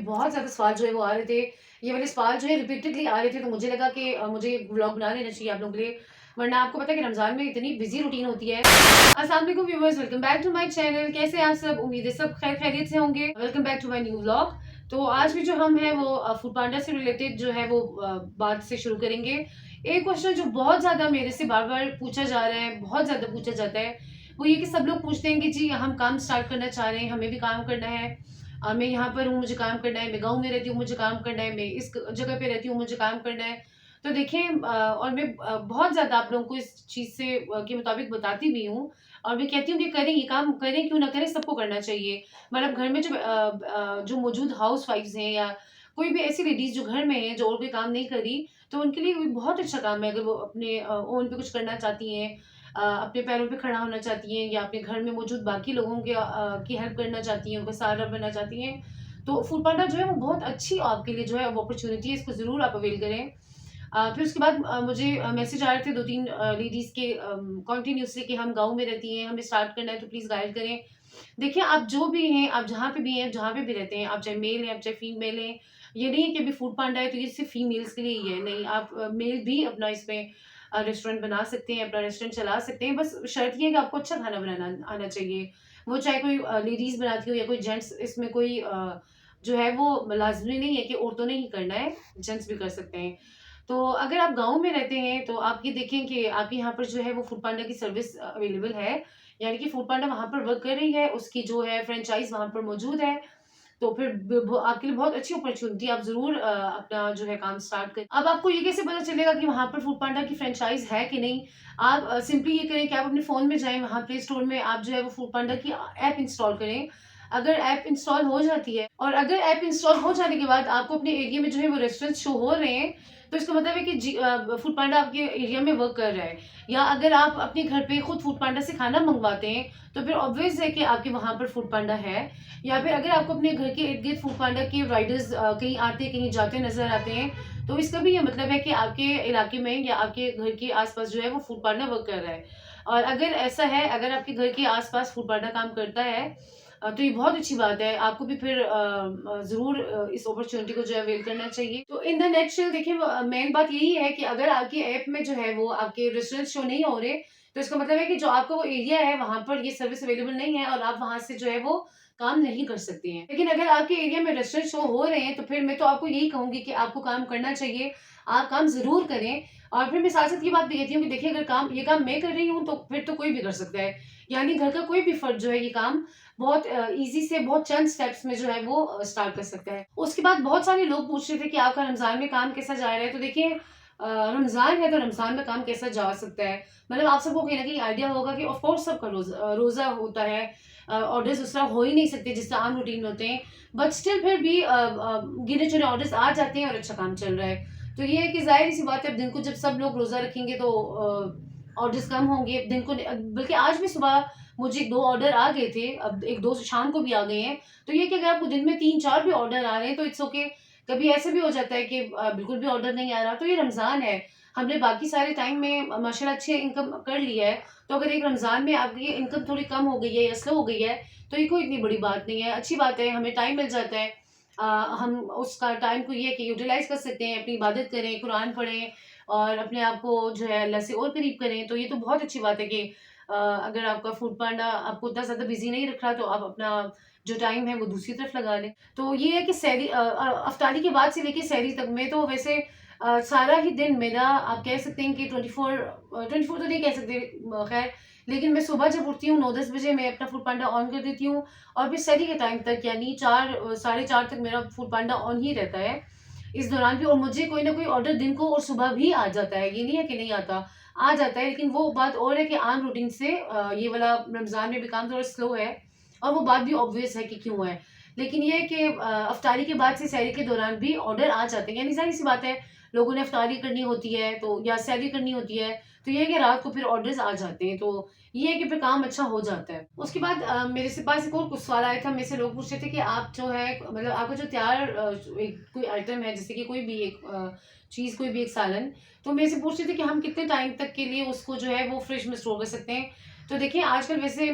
बहुत ज़्यादा सवाल जो है वो आ रहे थे। ये वाले सवाल जो है रिपीटेडली आ रहे थे, तो मुझे लगा कि मुझे व्लॉग बना लेना चाहिए आप लोगों के लिए। वरना आपको पता है कि रमज़ान में इतनी बिज़ी रूटीन होती है। अस्सलाम वालेकुम viewers, welcome back to my channel. कैसे हैं आप सब? उम्मीद है सब खैर खैरियत से होंगे। Welcome back to my new vlog. तो आज भी जो हम हैं वो फूड पांडा से रिलेटेड जो है वो बात से शुरू करेंगे। एक क्वेश्चन जो बहुत ज़्यादा मेरे से बार-बार पूछा जा रहा है, बहुत ज़्यादा पूछा जाता है, वो ये कि सब लोग पूछते हैं कि जी हम काम स्टार्ट करना चाह रहे हैं, हमें भी काम करना है। मैं यहाँ पर हूँ, मुझे काम करना है, मैं गाँव में रहती हूँ, मुझे काम करना है, मैं इस जगह पे रहती हूँ, मुझे काम करना है। तो देखिए और मैं बहुत ज़्यादा आप लोगों को इस चीज़ से के मुताबिक बताती भी हूँ और मैं कहती हूँ कि करें, ये काम करें, क्यों ना करें, सबको करना चाहिए। मतलब घर में जो मौजूद हाउसवाइफ्स हैं या कोई भी ऐसी लेडीज़ जो घर में हैं, जो और कोई काम नहीं कर रही, तो उनके लिए भी बहुत अच्छा काम है अगर वो अपने ओन पे कुछ करना चाहती हैं, अपने पैरों पे खड़ा होना चाहती हैं या अपने घर में मौजूद बाकी लोगों के की हेल्प करना चाहती हैं, उनका सहारा बनना चाहती हैं। तो फूड पांडा जो है वो बहुत अच्छी आपके लिए जो है वो अपॉर्च्युनिटी है, इसको ज़रूर आप अवेल करें। फिर उसके बाद मुझे मैसेज आ रहे थे 2-3 लेडीज़ के कंटिन्यूअसली कि हम गाँव में रहती हैं, हमें स्टार्ट करना है तो प्लीज़ गाइड करें। देखिए आप जो भी हैं, आप जहाँ पे भी हैं, जहाँ पे भी रहते हैं, आप चाहे मेल हैं, आप चाहे फीमेल हैं, ये नहीं है कि अभी फूड पांडा है तो ये सिर्फ़ फीमेल्स के लिए ही है, नहीं आप मेल भी अपना इसमें रेस्टोरेंट बना सकते हैं, अपना रेस्टोरेंट चला सकते हैं, बस शर्त ये है कि आपको अच्छा खाना बनाना आना चाहिए। वो चाहे कोई लेडीज़ बनाती हो या कोई जेंट्स, इसमें कोई जो है वो लाज़मी नहीं है कि औरतों ने ही करना है, जेंट्स भी कर सकते हैं। तो अगर आप गाँव में रहते हैं तो आप ये देखें कि आपके यहाँ पर जो है वो फूड पांडा की सर्विस अवेलेबल है। यानी कि फूड पांडा वहाँ पर वर्क कर रही है, उसकी जो है फ्रैंचाइज़ वहाँ पर मौजूद है। तो फिर ब ब आपके लिए बहुत अच्छी अपॉर्च्युनिटी है, आप ज़रूर अपना जो है काम स्टार्ट करें। अब आपको ये कैसे पता चलेगा कि वहाँ पर फूड पांडा की फ्रैंचाइज़ है कि नहीं? आप सिंपली ये करें कि आप अपने फ़ोन में जाएँ, वहाँ प्ले स्टोर में आप जो है वो फूड पांडा की ऐप इंस्टॉल करें। अगर ऐप इंस्टॉल हो जाती है और अगर ऐप इंस्टॉल हो जाने के बाद आपको अपने एरिया में जो है वो रेस्टोरेंट्स शो हो रहे हैं, तो इसका मतलब है कि फूड पांडा आपके एरिया में वर्क कर रहा है। या अगर आप अपने घर पे खुद फूड पांडा से खाना मंगवाते हैं, तो फिर ऑब्वियस है कि आपके वहाँ पर फूड पांडा है। या फिर अगर आपको अपने घर के इर्द-गिर्द फूड पांडा के राइडर्स कहीं आते, कहीं जाते नज़र आते हैं, तो इसका भी ये मतलब है कि आपके इलाके में या आपके घर के आस-पास जो है वो फूड पांडा वर्क कर रहा है। और अगर ऐसा है, अगर आपके घर के आस-पास फूड पांडा काम करता है, तो ये बहुत अच्छी बात है। आपको भी फिर ज़रूर इस अपॉर्च्युनिटी को जो है अवेल करना चाहिए। तो इन द नटशेल देखिए मेन बात यही है कि अगर आपकी ऐप में जो है वो आपके रेस्टोरेंट शो नहीं हो रहे, तो इसका मतलब है कि जो आपका वो एरिया है वहाँ पर ये सर्विस अवेलेबल नहीं है और आप वहाँ से जो है वो काम नहीं कर सकती हैं। लेकिन अगर आपके एरिया में रेस्टोरेंट शो हो रहे हैं, तो फिर मैं तो आपको यही कहूँगी कि आपको काम करना चाहिए, आप काम ज़रूर करें। और फिर मैं साथ-साथ ये बात भी कहती हूँ कि देखिए अगर ये काम मैं कर रही हूँ, तो फिर तो कोई भी कर सकता है। यानी घर का कोई भी फर्द जो है ये काम बहुत ईज़ी से बहुत चंद स्टेप्स में जो है वो स्टार्ट कर सकता है। उसके बाद बहुत सारे लोग पूछ रहे थे कि आपका रमज़ान में काम कैसा जा रहा है? तो देखिए रमज़ान है तो रमज़ान में काम कैसा जा सकता है? मतलब आप सबको कहीं न कहीं आइडिया होगा कि ऑफ़ कोर्स सबका रोज़ा होता है। ऑर्डर्स उस तरह हो ही नहीं सकते जिस तरह आम रूटीन में होते हैं। बट स्टिल फिर भी गिने-चुने ऑर्डर्स आ जाते हैं और अच्छा काम चल रहा है। तो ये है कि ज़ाहिर-सी बात है अब दिन को जब सब लोग रोज़ा रखेंगे तो ऑर्डर्स कम होंगे। दिन को बल्कि आज भी सुबह मुझे 2 ऑर्डर आ गए थे, अब 1-2 शाम को भी आ गए हैं। तो ये कि अगर आपको दिन में 3-4 भी ऑर्डर आ रहे हैं तो इट्स ओके। कभी ऐसा भी हो जाता है कि बिल्कुल भी ऑर्डर नहीं आ रहा, तो ये रमज़ान है। हमने बाकी सारे टाइम में माशाल्लाह अच्छी इनकम कर ली है। तो अगर एक रमज़ान में आपकी इनकम थोड़ी कम हो गई है या स्लो हो गई है, तो ये कोई इतनी बड़ी बात नहीं है, अच्छी बात है, हमें टाइम मिल जाता है। हम उसका टाइम को ये है कि यूटिलाइज़ कर सकते हैं, अपनी इबादत करें, कुरान पढ़ें और अपने आप को जो है अल्लाह से और करीब करें। तो ये तो बहुत अच्छी बात है कि अगर आपका फूड पांडा आपको उतना ज़्यादा बिज़ी नहीं रख रहा, तो आप अपना जो टाइम है वो दूसरी तरफ लगा लें। तो ये है कि इफ्तारी के बाद से लेके सहरी तक में तो वैसे सारा ही दिन मेरा आप कह सकते हैं कि 24 तो नहीं कह सकते खैर, लेकिन मैं सुबह जब उठती हूँ 9-10 बजे मैं अपना फूड पांडा ऑन कर देती हूँ और फिर सहरी के टाइम तक यानी 4 साढ़े 4 तक मेरा फूड पांडा ऑन ही रहता है। इस दौरान भी और मुझे कोई ना कोई ऑर्डर दिन को और सुबह भी आ जाता है, ये नहीं है कि नहीं आता, आ जाता है। लेकिन वो बात और है कि आम रूटीन से ये वाला रमज़ान में भी काम थोड़ा स्लो है और वो बात भी ऑब्वियस है कि क्यों है। लेकिन ये है कि इफ्तारी के बाद से सहरी के दौरान भी ऑर्डर आ जाते हैं, यानी ज़ाहिर-सी बात है, लोगों ने इफ्तारी करनी होती है तो या सहरी करनी होती है, तो ये है कि रात को फिर ऑर्डर्स आ जाते हैं, तो ये है कि फिर काम अच्छा हो जाता है। उसके बाद मेरे से पास एक और कुछ सवाल आया था, मेरे से लोग पूछ रहे थे कि आप जो है मतलब आपका जो तैयार एक कोई आइटम है, जैसे कि कोई भी एक चीज़, कोई भी एक सालन, तो मेरे से पूछ रहे थे कि हम कितने टाइम तक के लिए उसको जो है वो फ्रिज में स्टोर कर सकते हैं। तो देखिए आजकल वैसे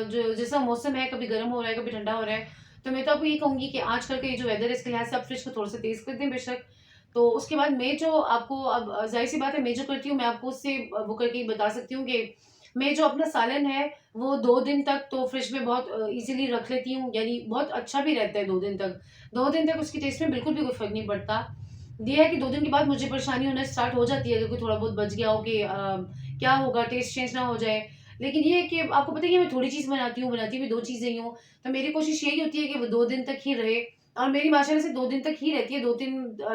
जो जैसा मौसम है, कभी गर्म हो रहा है, कभी ठंडा हो रहा है, तो मैं तो आपको ये कहूँगी कि आजकल का ये जो वेदर है इसके लिहाज से आप फ्रिज को थोड़ा-सा तेज़ कर दें बेशक। तो उसके बाद मैं जो आपको अब ज़ाहिर-सी बात है मैं जो करती हूँ मैं आपको उससे वो करके ही बता सकती हूँ कि मैं जो अपना सालन है वो 2 दिन तक तो फ्रिज में बहुत ईज़िली रख लेती हूँ, यानी बहुत अच्छा भी रहता है 2 दिन तक। 2 दिन तक उसके टेस्ट में बिल्कुल भी कोई फ़र्क नहीं पड़ता। ये है कि 2 दिन के बाद मुझे परेशानी होना स्टार्ट हो जाती है अगर कोई थोड़ा बहुत बच गया हो कि क्या होगा टेस्ट चेंज ना हो जाए। लेकिन ये है कि आपको पता है कि मैं थोड़ी चीज़ बनाती भी 2 चीज़ें ही हूँ, तो मेरी कोशिश यही होती है कि वो 2 दिन तक ही रहे और मेरी माशाल्लाह से 2 दिन तक ही रहती है,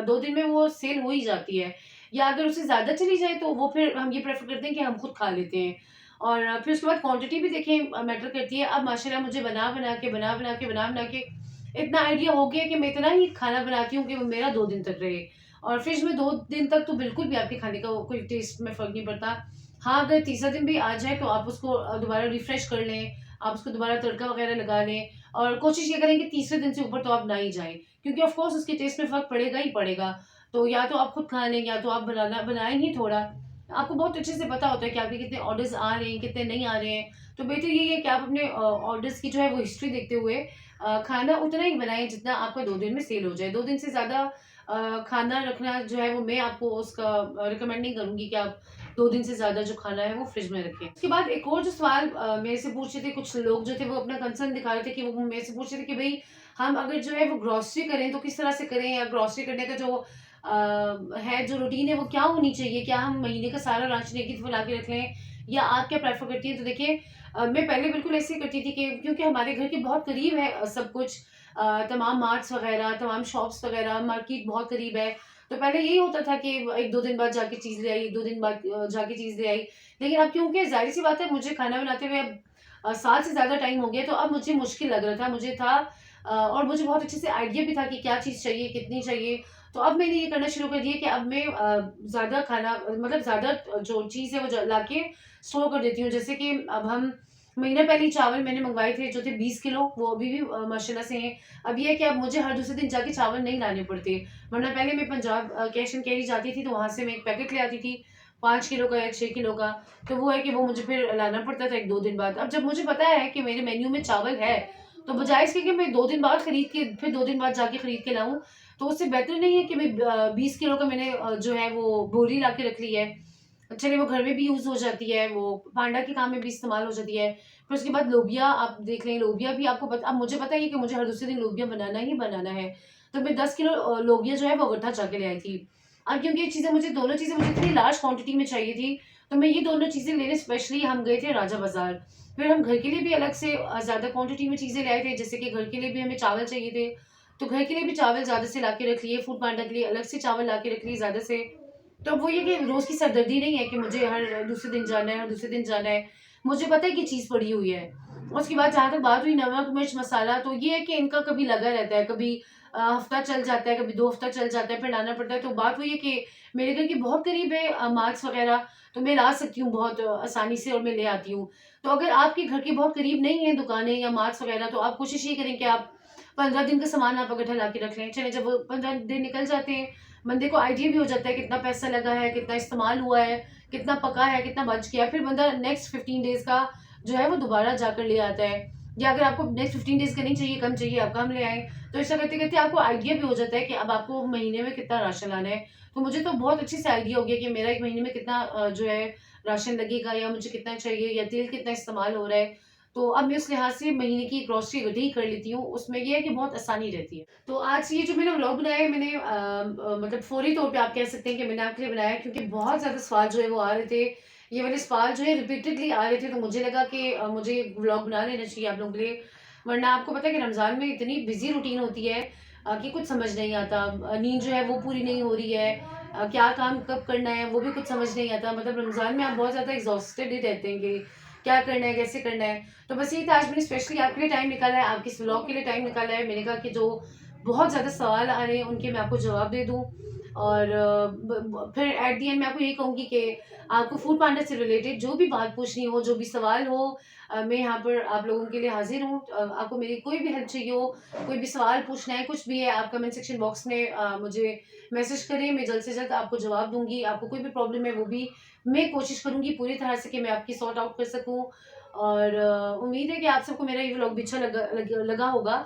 2 दिन में वो सेल हो ही जाती है। या अगर उससे ज़्यादा चली जाए तो वो फिर हम ये प्रेफ़र करते हैं कि हम खुद खा लेते हैं। और फिर उसके बाद क्वांटिटी भी देखें मैटर करती है। अब माशाल्लाह मुझे बना-बना के इतना आइडिया हो गया कि मैं इतना ही खाना बनाती हूँ कि वो मेरा 2 दिन तक रहे। और फ्रिज में 2 दिन तक तो बिल्कुल भी आपके खाने का कोई टेस्ट में फ़र्क नहीं पड़ता। हाँ, अगर तीसरा दिन भी आ जाए तो आप उसको दोबारा रिफ्रेश कर लें, आप उसको दोबारा तड़का वगैरह लगा लें और कोशिश ये करें कि तीसरे दिन से ऊपर तो आप ना ही जाएँ, क्योंकि ऑफ़ कोर्स उसके टेस्ट में फ़र्क पड़ेगा ही पड़ेगा। तो या तो आप खुद खा लें या तो आप बनाएँ ही थोड़ा। आपको बहुत अच्छे से पता होता है कि आपके कितने ऑर्डर्स आ रहे हैं, कितने नहीं आ रहे हैं। तो बेहतर यही है कि आप अपने ऑर्डर्स की जो है वो हिस्ट्री देखते हुए खाना उतना ही बनाएँ जितना आपका 2 दिन में सेल हो जाए। 2 दिन से ज़्यादा खाना रखना जो है वो मैं आपको उसका रिकमेंड नहीं करूँगी कि आप 2 दिन से ज़्यादा जो खाना है वो फ्रिज में रखें। उसके बाद एक और जो सवाल मेरे से पूछ रहे थे कुछ लोग जो थे वो अपना कंसर्न दिखा रहे थे कि वो मेरे से पूछ रहे थे कि भई हम अगर जो है वो ग्रोसरी करें तो किस तरह से करें या ग्रोसरी करने का जो है जो रूटीन है वो क्या होनी चाहिए? क्या हम महीने का सारा राशन एक ही दफ़ा ला के रख लें या आप क्या प्रेफ़र करती हैं? तो देखिए मैं पहले बिल्कुल ऐसे ही करती थी कि क्योंकि हमारे घर के बहुत करीब है सब कुछ तमाम मार्ट्स वग़ैरह, तमाम शॉप्स वग़ैरह, मार्केट बहुत करीब है। तो पहले यही होता था कि 1-2 दिन बाद जाके चीज़ ले आई, 1-2 दिन बाद जाके चीज़ ले आई। लेकिन अब क्योंकि ज़ाहिर-सी बात है मुझे खाना बनाते हुए अब साल से ज़्यादा टाइम हो गया तो अब मुझे मुश्किल लग रहा था। मुझे था और मुझे बहुत अच्छे से आइडिया भी था कि क्या चीज़ चाहिए, कितनी चाहिए। तो अब मैंने ये करना शुरू कर दिया कि अब मैं ज़्यादा खाना मतलब ज़्यादा जो चीज़ है वो लाके स्टोर कर देती हूँ। जैसे कि अब हम महीना पहले ही चावल मैंने मँगवाए थे जो थे 20 किलो, वो अभी भी माशाल्लाह से हैं। अब ये है कि अब मुझे हर दूसरे दिन जाके चावल नहीं लाने पड़ते। वरना पहले मैं पंजाब कैश एंड कैरी जाती थी तो वहाँ से मैं 1 पैकेट ले आती थी 5 किलो का या 6 किलो का। तो वो है कि वो मुझे फिर लाना पड़ता था 1-2 दिन बाद। अब जब मुझे पता है कि मेरे मेन्यू में चावल है, तो बजाए इसके कि मैं 2 दिन बाद खरीद के फिर 2 दिन बाद जाके खरीद के लाऊँ, तो उससे बेहतर नहीं है कि मैं 20 किलो का मैंने जो है वो बोरी ला के रख ली है। चलिए वो घर में भी यूज़ हो जाती है, वो पांडा के काम में भी इस्तेमाल हो जाती है। फिर उसके बाद लोबिया आप देख लें, लोबिया भी आपको अब मुझे पता ही है कि मुझे हर दूसरे दिन लोबिया बनाना ही बनाना है। तो मैं 10 किलो लोबिया जो है वो इकट्ठा जाके ले आई थी। अब क्योंकि ये चीज़ें मुझे दोनों चीज़ें मुझे इतनी लार्ज क्वांटिटी में चाहिए थी, तो मैं ये दोनों चीज़ें लेने स्पेशली हम गए थे राजा बाज़ार। फिर हम घर के लिए भी अलग से ज़्यादा क्वांटिटी में चीज़ें ले आए थे, जैसे कि घर के लिए भी हमें चावल चाहिए थे, तो घर के लिए भी चावल ज़्यादा से ला के रख लिए, फूड पांडा के लिए अलग से चावल ला के रख लिए ज़्यादा से। तो अब वो ये कि रोज़ की सरदर्दी नहीं है कि मुझे हर दूसरे दिन जाना है, हर दूसरे दिन जाना है। मुझे पता है कि चीज़ पड़ी हुई है। उसके बाद जहाँ तक बात हुई नमक, मिर्च, मसाला, तो ये है कि इनका कभी लगा रहता है, कभी हफ़्ता चल जाता है, कभी 2 हफ़्ता चल जाता है, फिर लाना पड़ता है। तो बात वही है कि मेरे घर के बहुत करीब है मार्ट्स वग़ैरह, तो मैं ला सकती हूँ बहुत आसानी से और मैं ले आती हूँ। तो अगर आपके घर के बहुत करीब नहीं है दुकानें या मार्ट्स वग़ैरह, तो आप कोशिश ये करें कि आप 15 दिन का सामान आप इकट्ठा ला के रख लें। चलें जब वो 15 दिन निकल जाते हैं, बंदे को आइडिया भी हो जाता है कितना पैसा लगा है, कितना इस्तेमाल हुआ है, कितना पका है, कितना बच गया है। फिर बंदा नेक्स्ट 15 डेज़ का जो है वो दोबारा जाकर ले आता है। या अगर आपको नेक्स्ट 15 डेज़ का नहीं चाहिए, कम चाहिए, आप कम ले आएँ। तो ऐसा करते-करते आपको आइडिया भी हो जाता है कि अब आपको महीने में कितना राशन लाना है। तो मुझे तो बहुत अच्छे से आइडिया हो गया कि मेरा 1 महीने में कितना जो है राशन लगेगा या मुझे कितना चाहिए या तेल कितना इस्तेमाल हो रहा है। तो अब मैं उस लिहाज से महीने की ग्रॉसरी इकट्ठी ही कर लेती हूँ। उसमें ये है कि बहुत आसानी रहती है। तो आज ये जो मैंने व्लॉग बनाया है मैंने मतलब फौरी तौर पे आप कह सकते हैं कि मैंने आपके लिए बनाया है क्योंकि बहुत ज़्यादा सवाल जो है वो आ रहे थे। ये वाले सवाल जो है रिपीटेडली आ रहे थे तो मुझे लगा कि मुझे व्लॉग बना लेना चाहिए आप लोगों के लिए। वरना आपको पता है कि रमज़ान में इतनी बिज़ी रूटीन होती है कि कुछ समझ नहीं आता। नींद जो है वो पूरी नहीं हो रही है। क्या काम कब करना है वो भी कुछ समझ नहीं आता। मतलब रमज़ान में आप बहुत ज़्यादा एग्ज़ॉस्टेड ही रहते हैं कि क्या करना है, कैसे करना है। तो बस यही था आज मैंने स्पेशली आपके लिए टाइम निकाला है, आपके इस व्लॉग के लिए टाइम निकाला है। मैंने कहा कि जो बहुत ज़्यादा सवाल आ रहे हैं उनके मैं आपको जवाब दे दूँ और फिर एट द एंड मैं आपको यही कहूँगी कि आपको फूड पांडा से रिलेटेड जो भी बात पूछनी हो, जो भी सवाल हो मैं यहाँ पर आप लोगों के लिए हाज़िर हूँ। आपको मेरी कोई भी हेल्प चाहिए हो, कोई भी सवाल पूछना है, कुछ भी है, आप कमेंट सेक्शन बॉक्स में मुझे मैसेज करें, मैं जल्द से जल्द आपको जवाब दूँगी। आपको कोई भी प्रॉब्लम है वो भी मैं कोशिश करूँगी पूरी तरह से कि मैं आपकी सॉर्ट आउट कर सकूँ और उम्मीद है कि आप सबको मेरा ये व्लॉग भी अच्छा लगा होगा